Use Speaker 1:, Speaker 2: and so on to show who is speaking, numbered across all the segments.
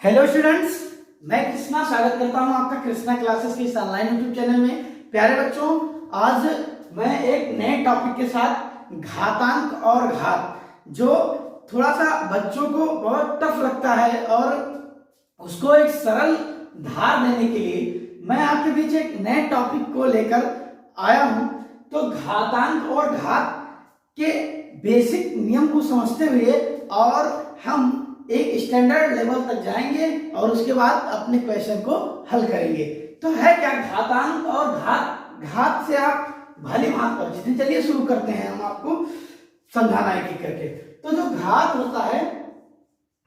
Speaker 1: Hello students, मैं कृष्णा स्वागत करता हूं आपका कृष्णा क्लासेस के इस ऑनलाइन यूट्यूब चैनल में। प्यारे बच्चों, आज मैं एक नए टॉपिक के साथ घातांक और घात, जो थोड़ा सा बच्चों को बहुत टफ लगता है और उसको एक सरल धार देने के लिए मैं आपके बीच एक नए टॉपिक को लेकर आया हूं। तो घातांक और घात के बेसिक नियम को समझते हुए और हम एक स्टैंडर्ड लेवल तक जाएंगे और उसके बाद अपने क्वेश्चन को हल करेंगे। तो है क्या घातांक और घात? घात से आप भली भांति परिचित हैं। चलिए शुरू करते हैं, हम आपको समझाना एक एक करके। तो जो घात होता है,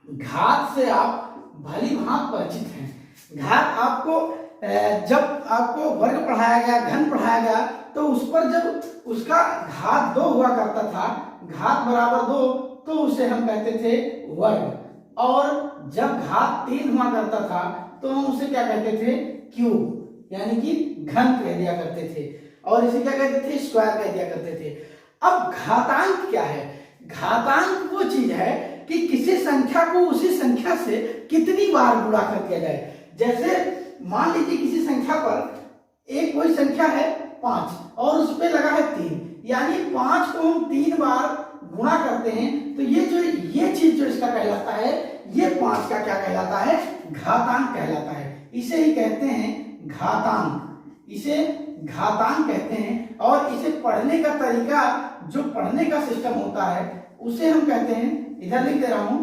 Speaker 1: घात से आप भली भांति परिचित हैं। घात आपको जब आपको वर्ग पढ़ाया गया, घन पढ़ाया गया, तो उस पर जब उसका घात 2 हुआ करता था, घात बराबर 2, तो उसे हम कहते थे वर्ग। और जब घात 3 हुआ करता था तो हम उसे क्या कहते थे? क्यूब, यानी कि घन कह दिया करते थे। और इसे क्या कहते थे? स्क्वायर कह दिया करते थे। अब घातांक क्या है? घातांक वो चीज है कि किसी संख्या को उसी संख्या से कितनी बार गुणा कर दिया जाए। जैसे मान लीजिए किसी संख्या पर एक कोई संख्या है 5 और उस पर लगा है 3, यानी 5 को हम 3 बार गुणा करते हैं, तो ये चीज जो इसका कहलाता है, ये 5 का क्या कहलाता है? घातांक कहलाता है। इसे ही कहते हैं घातांक, इसे घातांक कहते हैं। और इसे पढ़ने का तरीका, जो पढ़ने का सिस्टम होता है, उसे हम कहते हैं, इधर लिख दे रहा हूं,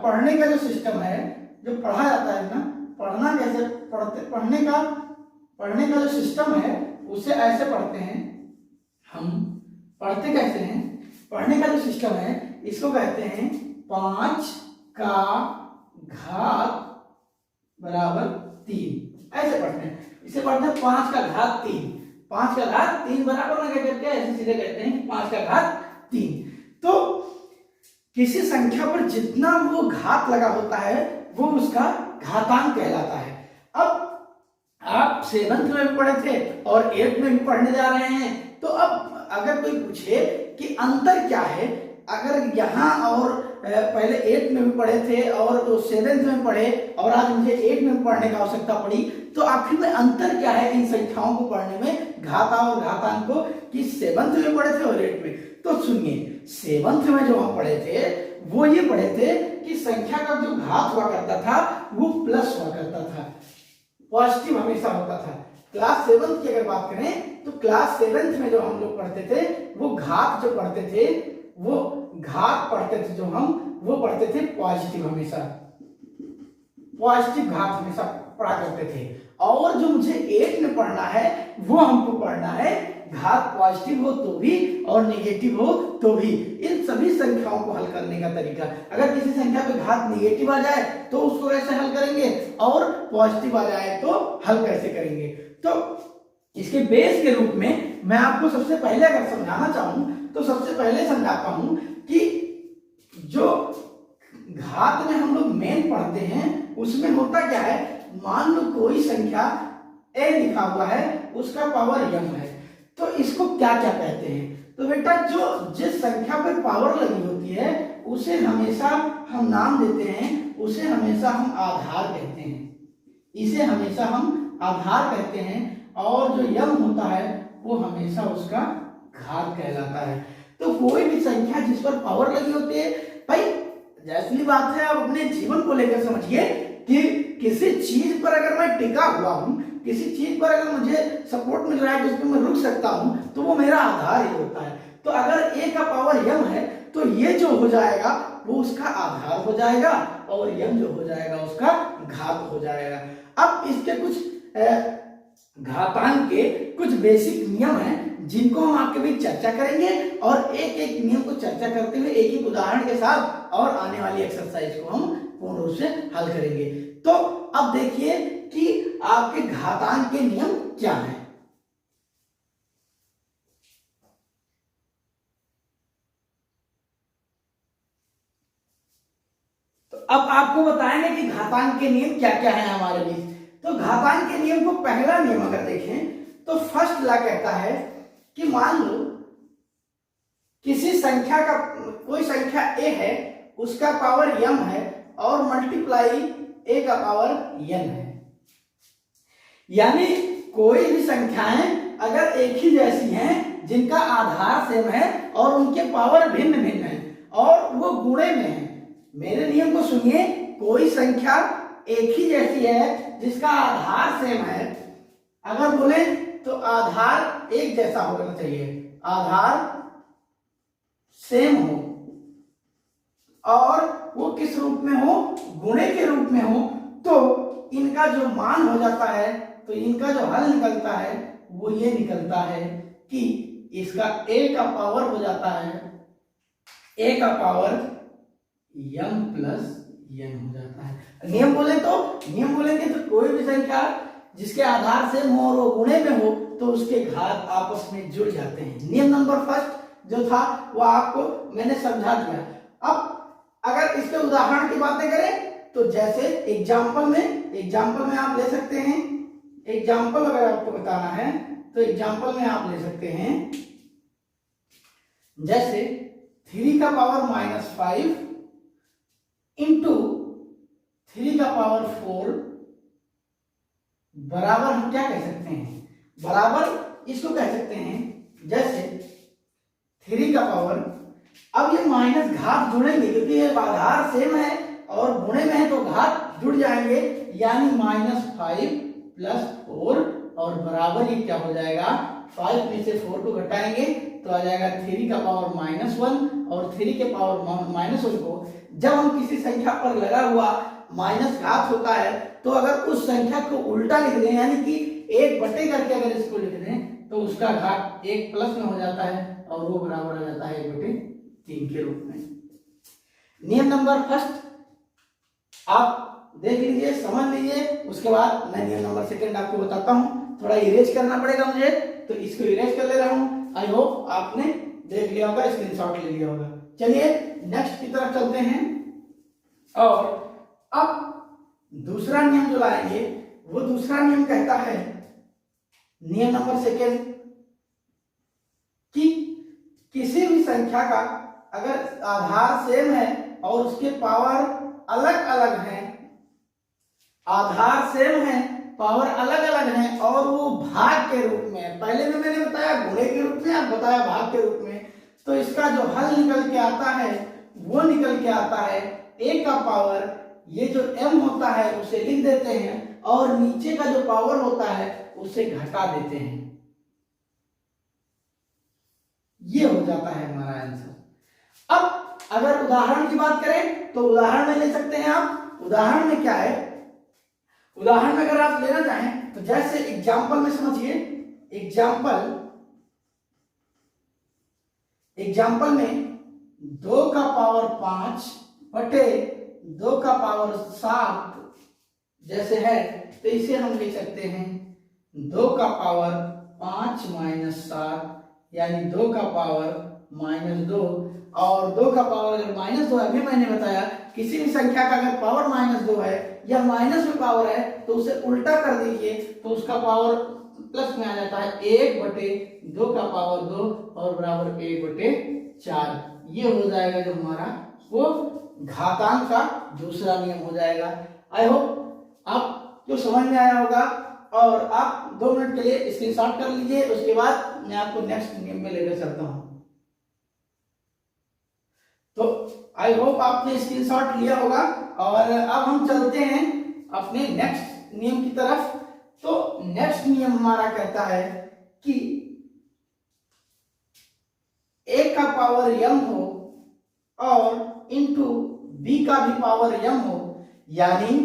Speaker 1: पढ़ने का जो सिस्टम है, जो पढ़ा जाता है ना, पढ़ना कैसे पढ़ते, पढ़ने का जो सिस्टम है उसे ऐसे पढ़ते हैं हम। पढ़ते कैसे हैं? पढ़ने का जो सिस्टम है इसको कहते हैं 5 का घात बराबर 3, ऐसे पढ़ते हैं। इसे पढ़ते हैं 5 का घात 3, 5 का घात 3 बराबर ना करके ऐसे सीधे कहते हैं 5 का घात 3। तो किसी संख्या पर जितना वो घात लगा होता है वो उसका घातांक कहलाता है। अब आप 7th में भी पढ़े थे और 8th में भी पढ़ने जा रहे हैं, तो अब अगर कोई पूछे कि अंतर क्या है, अगर यहाँ और पहले 8th में भी पढ़े थे और 7th में पढ़े और आज मुझे 8th में पढ़ने का आवश्यकता पड़ी, तो आखिर में अंतर क्या है इन संख्याओं को पढ़ने में, घाता और घातांक को, कि 7th में पढ़े थे और 8th में? तो सुनिए, 7th में जो हम पढ़े थे वो ये पढ़े थे कि संख्या का जो घात हुआ करता था वो प्लस हुआ करता था, पॉजिटिव हमेशा होता था। क्लास 7th की अगर बात करें तो क्लास 7th में जो हम लोग पढ़ते थे वो घात जो पढ़ते थे, वो घात पढ़ते थे जो हम, वो पढ़ते थे पॉजिटिव, हमेशा पॉजिटिव घात हमेशा पढ़ा करते थे। और जो मुझे 8 में पढ़ना है वो हमको पढ़ना है घात पॉजिटिव हो तो भी और नेगेटिव हो तो भी। इन सभी संख्याओं को हल करने का तरीका, अगर किसी संख्या पे घात नेगेटिव आ जाए तो उसको कैसे हल करेंगे, और पॉजिटिव आ जाए तो हल कैसे करेंगे। तो इसके बेस के रूप में मैं आपको सबसे पहले अगर समझाना चाहूं तो सबसे पहले समझाता हूं कि जो घात में हम लोग मेन पढ़ते हैं उसमें होता क्या है। मान लो कोई संख्या a लिखा हुआ है, उसका पावर m है, तो इसको क्या क्या कहते हैं? तो बेटा, जो जिस संख्या पर पावर लगी होती है उसे हमेशा हम नाम देते हैं, उसे हमेशा हम आधार कहते हैं, इसे हमेशा हम आधार कहते हैं। और जो यम होता है वो हमेशा उसका घात कहलाता है। तो कोई भी संख्या जिस पर पावर लगी होती है, भाई जैसी बात है, आप अपने जीवन को लेकर समझिए कि किसी चीज पर अगर मैं टिका हुआ हूं, किसी चीज पर अगर मुझे सपोर्ट मिल रहा है जिस पर मैं रुक सकता हूं, तो वो मेरा आधार ही होता है। तो अगर a का पावर m है तो ये जो हो जाएगा वो उसका आधार हो जाएगा और m जो हो जाएगा उसका घात हो जाएगा। अब इसके कुछ घातांक के कुछ बेसिक नियम हैं जिनको हम आपके बीच चर्चा करेंगे, और एक एक नियम को चर्चा करते हुए एक एक उदाहरण के साथ और आने वाली एक्सरसाइज को हम पूर्ण रूप से हल करेंगे। तो अब देखिए कि आपके घातांक के नियम क्या हैं। तो अब आपको बताएंगे कि घातांक के नियम क्या क्या है हमारे बीच। तो घातांक के नियम को पहला नियम अगर देखें तो फर्स्ट लॉ कहता है कि मान लो किसी संख्या का, कोई संख्या a है, उसका पावर m है और मल्टीप्लाई a का पावर n है। यानी कोई भी संख्याएं अगर एक ही जैसी हैं, जिनका आधार सेम है और उनके पावर भिन्न भिन्न है और वो गुणे में है। मेरे नियम को सुनिए, कोई संख्या एक ही जैसी है जिसका आधार सेम है, अगर बोले तो आधार एक जैसा होना चाहिए, आधार सेम हो और वो किस रूप में हो, गुणे के रूप में हो, तो इनका जो मान हो जाता है, तो इनका जो हल निकलता है वो ये निकलता है कि इसका a का पावर हो जाता है, a का पावर m प्लस n हो जाता है। नियम बोलेंगे तो कोई भी संख्या जिसके आधार से हो और वो गुणे में हो तो उसके घात आपस में जुड़ जाते हैं। नियम नंबर फर्स्ट जो था वो आपको मैंने समझा दिया। अब अगर इसके उदाहरण की बातें करें तो जैसे एग्जाम्पल में आप ले सकते हैं, एग्जाम्पल अगर आपको बताना है तो एग्जाम्पल में आप ले सकते हैं, जैसे 3 का पावर -5 इंटू 3 का पावर 4 बराबर हम क्या कह सकते हैं, बराबर इसको कह सकते हैं जैसे 3 का पावर, अब ये माइनस घात जुड़ेंगे क्योंकि ये आधार सेम है और गुणे में है तो घात जुड़ जाएंगे, यानी -5 प्लस 4 और बराबर ये क्या हो जाएगा, 5 में से 4 को घटाएंगे तो आ जाएगा 3 का पावर -1 और 3 के पावर -1 को जब हम किसी संख्या पर लगा हुआ माइनस घात होता है तो अगर उस संख्या को उल्टा लिख दें, यानी कि 1 बटे करके अगर इसको लिख दें तो उसका घात 1 प्लस में हो जाता है और वो बराबर आ जाता है 1/3 के रूप में। नियम नंबर फर्स्ट आप देख लीजिए, समझ लीजिए, उसके बाद मैं नियम नंबर सेकंड आपको बताता हूँ। थोड़ा इरेज करना पड़ेगा मुझे, तो इसको इरेज कर ले रहा हूँ। आई होप आपने देख लिया होगा, स्क्रीनशॉट ले लिया होगा। चलिए नेक्स्ट की तरफ चलते हैं और अब दूसरा नियम जो लाएंगे वो दूसरा नियम कहता है, नियम नंबर सेकंड, कि किसी भी संख्या का अगर आधार सेम है और उसके पावर अलग अलग हैं, आधार सेम है पावर अलग अलग है और वो भाग के रूप में है, पहले में मैंने बताया गुणे के रूप में, अब बताया भाग के रूप में, तो इसका जो हल निकल के आता है वो निकल के आता है a का पावर, ये जो m होता है उसे लिख देते हैं और नीचे का जो पावर होता है उसे घटा देते हैं, ये हो जाता है हमारा आंसर। अब अगर उदाहरण की बात करें तो उदाहरण में ले सकते हैं आप। उदाहरण में क्या है, उदाहरण में अगर आप लेना चाहें तो जैसे एग्जाम्पल में समझिए, एग्जाम्पल में 2 का पावर 5 बटे 2 का पावर 7 जैसे है तो इसे हम लिख सकते हैं 2 का पावर 5 - 7 यानी 2 का पावर -2, और 2 का पावर अगर -2 अभी मैंने बताया किसी भी संख्या का अगर पावर -2 है या माइनस में पावर है तो उसे उल्टा कर दीजिए तो उसका पावर प्लस में आ जाता है 1/2 का पावर 2 और बराबर 1/4। ये हो जाएगा जो हमारा वो घातांक का दूसरा नियम हो जाएगा। आई होप आपको समझ में आया होगा और आप 2 मिनट के लिए स्क्रीनशॉट कर लीजिए, उसके बाद मैं आपको नेक्स्ट नियम में लेकर चलता हूं। तो आई होप आपने स्क्रीनशॉट लिया होगा और अब हम चलते हैं अपने नेक्स्ट नियम की तरफ। तो नेक्स्ट नियम हमारा कहता है कि a का पावर m हो और इंटू b का भी पावर m हो, यानी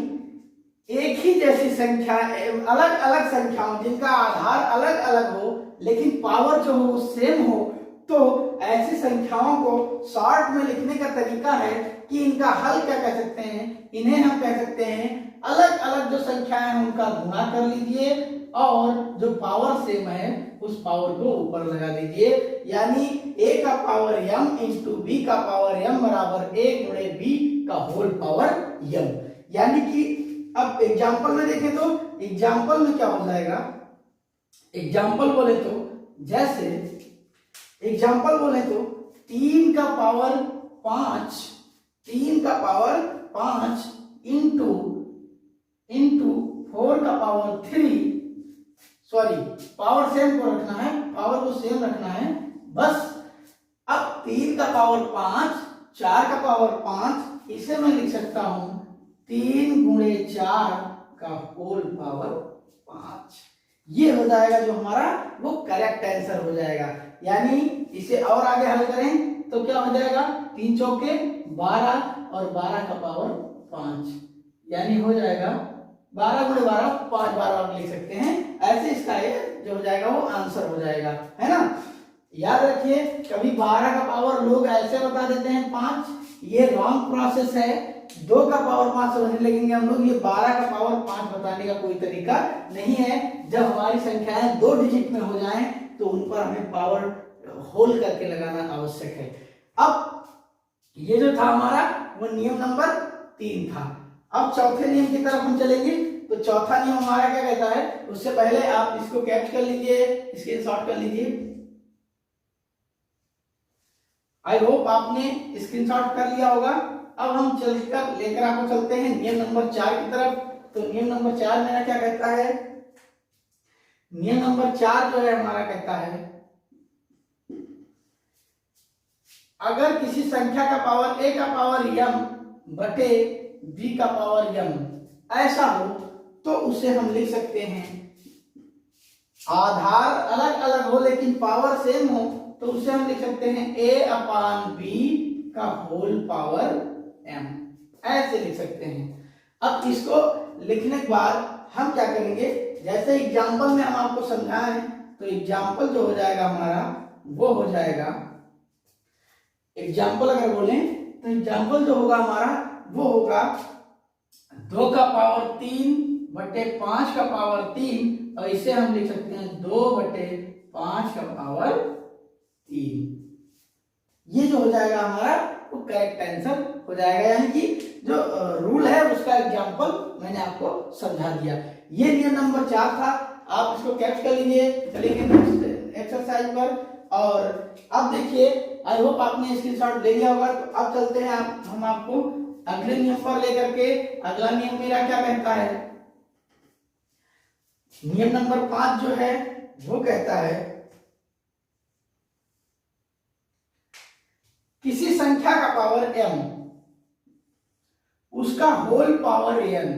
Speaker 1: एक ही जैसी संख्या अलग अलग संख्याओं जिनका आधार अलग अलग हो लेकिन पावर जो हो सेम हो, तो ऐसी संख्याओं को शॉर्ट में लिखने का तरीका है कि इनका हल क्या कह सकते हैं, इन्हें हम कह सकते हैं अलग अलग जो संख्याएं हैं उनका गुणा कर लीजिए और जो पावर सेम है उस पावर को ऊपर लगा दीजिए, यानी a का पावर m इंटू b का पावर m बराबर a गुणे b का होल पावर m। यानी कि अब एग्जाम्पल में देखें तो एग्जाम्पल में क्या हो जाएगा, एग्जाम्पल बोले तो जैसे एग्जाम्पल बोले तो 3 का पावर 5 5 इंटू 4 का पावर 3, सॉरी पावर सेम को रखना है, पावर को सेम रखना है बस। अब 3 का पावर 5, 4 का पावर 5, इसे मैं लिख सकता हूं 3 गुणे 4 का होल पावर 5। ये हो जाएगा जो हमारा वो करेक्ट आंसर हो जाएगा। यानी इसे और आगे हल करें तो क्या हो जाएगा, 3 चौके 12 और 12 का पावर 5, यानी हो जाएगा 12 गुणे 12, 5 बार आप लिख सकते हैं। ऐसे इसका ये जो हो जाएगा वो आंसर हो जाएगा, है ना। याद रखिए कभी 12 का पावर लोग ऐसे बता देते हैं 5, ये रॉन्ग प्रोसेस है। 2 का पावर 5 समझने लगेंगे हम लोग, ये 12 का पावर 5 बताने का कोई तरीका नहीं है। जब हमारी संख्याएं 2 डिजिट में हो जाएं तो उन पर हमें पावर होल करके लगाना आवश्यक है। अब ये जो था हमारा वो नियम नंबर 3 था। अब चौथे नियम की तरफ हम चलेंगे। तो चौथा नियम हमारा क्या कहता है, उससे पहले आप इसको कैप्च कर लीजिए, स्क्रीनशॉट कर लीजिए। आई होप आपने स्क्रीनशॉट कर लिया होगा। अब हम चलकर लेकर आपको चलते हैं नियम नंबर 4 की तरफ। तो नियम नंबर 4 मेरा क्या कहता है, नियम नंबर 4 जो है हमारा कहता है अगर किसी संख्या का पावर a का पावर m बटे b का पावर m ऐसा हो तो उसे हम लिख सकते हैं, आधार अलग अलग हो लेकिन पावर सेम हो तो उसे हम लिख सकते हैं a/b का होल पावर m, ऐसे लिख सकते हैं। अब इसको लिखने के बाद हम क्या करेंगे, जैसे एग्जाम्पल में हम आपको समझाएं तो एग्जाम्पल जो हो जाएगा हमारा वो हो जाएगा, एग्जाम्पल अगर बोलें तो एग्जाम्पल जो होगा हमारा वो होगा 2 का पावर 3 बटे 5 का पावर 3, और इसे हम लिख सकते हैं 2 बटे 5 का पावर 3। ये जो हो जाएगा हमारा वो करेक्ट आंसर हो जाएगा। यानी कि जो रूल है उसका एग्जाम्पल मैंने आपको समझा दिया। ये नियम नंबर 4 था। आप इसको कैच कर लीजिए। चलिए नेक्स्ट एक्सरसाइज पर। और अब देखिए, आई होप आपने स्क्रीनशॉट ले लिया होगा। तो अब चलते हैं हम आपको अगले नियम पर लेकर के। अगला नियम मेरा क्या कहता है, नियम नंबर 5 जो है वो कहता है किसी संख्या का पावर m उसका होल पावर n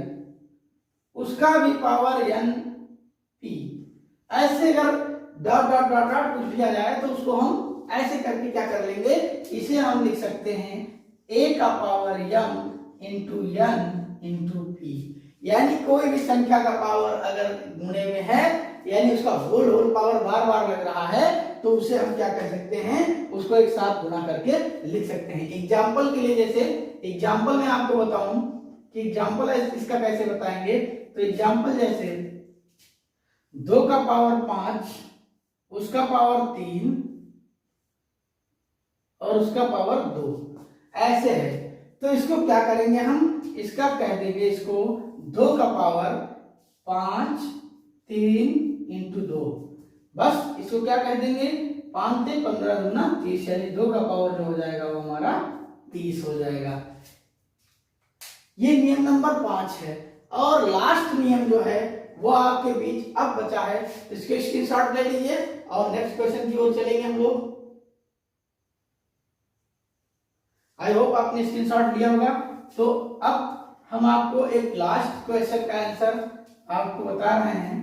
Speaker 1: उसका भी पावर n p, ऐसे अगर डॉट डॉट डॉट डॉट कुछ भी आ जाए तो उसको हम ऐसे करके क्या कर लेंगे, इसे हम लिख सकते हैं a का power m into n into p। यानी कोई भी संख्या का पावर अगर गुणे में है, यानी उसका होल पावर बार बार लग रहा है, तो उसे हम क्या कर सकते हैं, उसको एक साथ गुणा करके लिख सकते हैं। एग्जाम्पल के लिए, जैसे एग्जाम्पल में आपको बताऊं कि एग्जाम्पल इसका कैसे बताएंगे। तो एग्जाम्पल जैसे 2 का पावर 5 उसका पावर 3 और उसका पावर 2 ऐसे है। तो इसको क्या करेंगे हम, इसका कह देंगे इसको 2 का पावर 5 3 इंटू 2, बस इसको क्या कह देंगे 5 से 15 गुना 30, यानी 2 का पावर जो हो जाएगा वो हमारा 30 हो जाएगा। ये नियम नंबर 5 है। और लास्ट नियम जो है वो आपके बीच अब बचा है, इसके स्क्रीनशॉट ले लीजिए और नेक्स्ट क्वेश्चन की ओर चलेंगे हम लोग। आई होप आपने स्क्रीनशॉट लिया होगा। तो अब हम आपको एक लास्ट क्वेश्चन का आंसर आपको बता रहे हैं,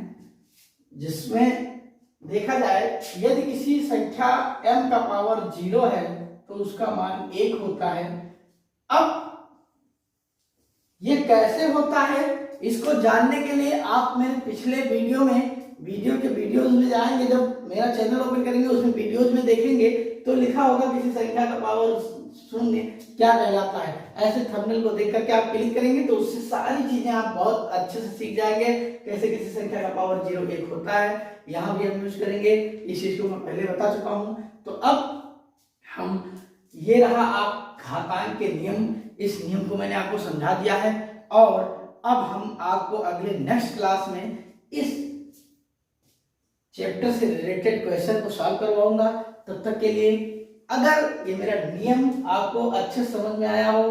Speaker 1: जिसमें देखा जाए यदि किसी संख्या m का पावर 0 है तो उसका मान 1 होता है। अब ये कैसे होता है, इसको जानने के लिए आप मेरे पिछले वीडियोज में जाएंगे, जब मेरा चैनल ओपन करेंगे उसमें वीडियोज में देखेंगे तो लिखा होगा किसी संख्या का पावर 0 क्या कहलाता है। ऐसे थंबनेल को देख करके आप क्लिक करेंगे तो उससे सारी चीजें आप बहुत अच्छे से सीख जाएंगे, कैसे किसी संख्या का पावर 0 1 होता है। यहाँ भी हम यूज करेंगे, इस चीज को मैं पहले बता चुका हूं। तो अब हम, ये रहा आप घातांक के नियम, इस नियम को मैंने आपको समझा दिया है। और अब हम आपको अगले नेक्स्ट क्लास में इस चैप्टर से रिलेटेड क्वेश्चन को सॉल्व करवाऊंगा। तब तक के लिए अगर ये मेरा नियम आपको अच्छे समझ में आया हो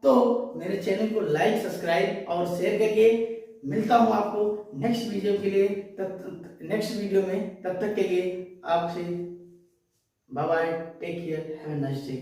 Speaker 1: तो मेरे चैनल को लाइक, सब्सक्राइब और शेयर करके मिलता हूँ आपको नेक्स्ट वीडियो के लिए। नेक्स्ट वीडियो में तब तक के लिए आपसे bye bye, take care, have a nice day.